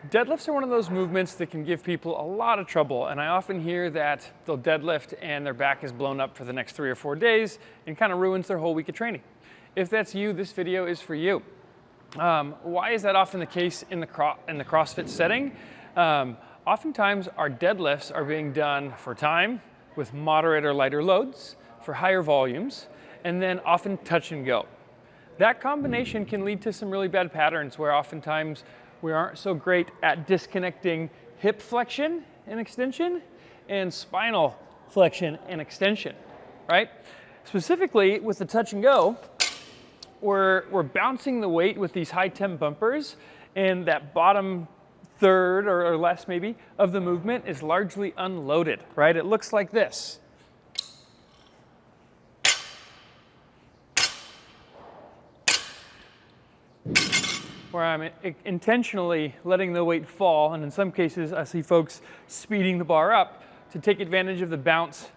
Deadlifts are one of those movements that can give people a lot of trouble, and I often hear that they'll deadlift and their back is blown up for the next 3 or 4 days and kind of ruins their whole week of training. If that's you, this video is for you. Why is that often the case in the CrossFit setting? Oftentimes our deadlifts are being done for time with moderate or lighter loads, for higher volumes, and then often touch and go. That combination can lead to some really bad patterns where oftentimes we aren't so great at disconnecting hip flexion and extension and spinal flexion and extension, right? Specifically with the touch and go, we're bouncing the weight with these high temp bumpers, and that bottom third or less maybe of the movement is largely unloaded, right? It looks like this. Where I'm intentionally letting the weight fall, and in some cases I see folks speeding the bar up to take advantage of the bounce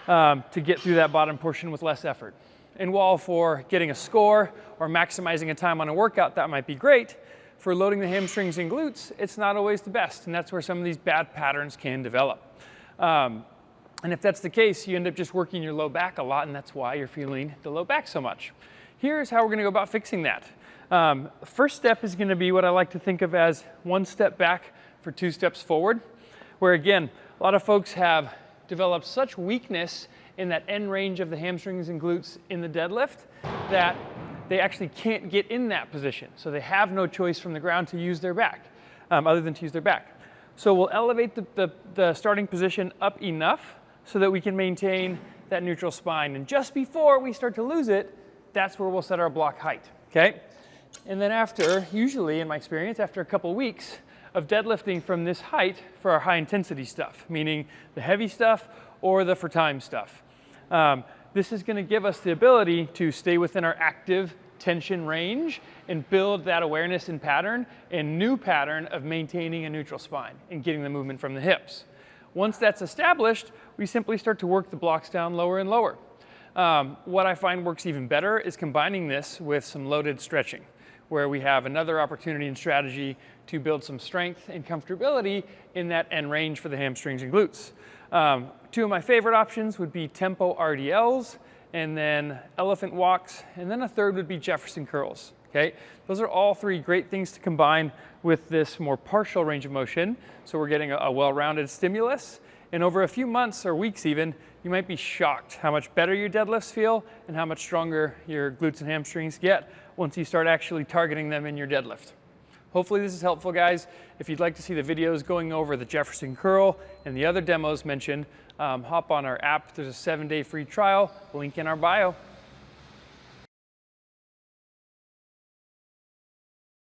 to get through that bottom portion with less effort. And while for getting a score or maximizing a time on a workout that might be great, for loading the hamstrings and glutes, it's not always the best, and that's where some of these bad patterns can develop. And if that's the case, you end up just working your low back a lot, and that's why you're feeling the low back so much. Here's how we're gonna go about fixing that. First step is gonna be what I like to think of as 1 step back for 2 steps forward, where again, a lot of folks have developed such weakness in that end range of the hamstrings and glutes in the deadlift that they actually can't get in that position. So they have no choice from the ground to use their back, other than to use their back. So we'll elevate the starting position up enough so that we can maintain that neutral spine. And just before we start to lose it, that's where we'll set our block height, okay? And then after, usually in my experience, after a couple weeks of deadlifting from this height for our high intensity stuff, meaning the heavy stuff or the for time stuff. This is gonna give us the ability to stay within our active tension range and build that awareness and pattern and new pattern of maintaining a neutral spine and getting the movement from the hips. Once that's established, we simply start to work the blocks down lower and lower. What I find works even better is combining this with some loaded stretching, where we have another opportunity and strategy to build some strength and comfortability in that end range for the hamstrings and glutes. 2 of my favorite options would be tempo RDLs, and then elephant walks, and then a third would be Jefferson curls, okay? Those are all 3 great things to combine with this more partial range of motion, so we're getting a well-rounded stimulus. And over a few months or weeks even, you might be shocked how much better your deadlifts feel and how much stronger your glutes and hamstrings get once you start actually targeting them in your deadlift. Hopefully this is helpful, guys. If you'd like to see the videos going over the Jefferson curl and the other demos mentioned, hop on our app. There's a 7-day free trial, link in our bio.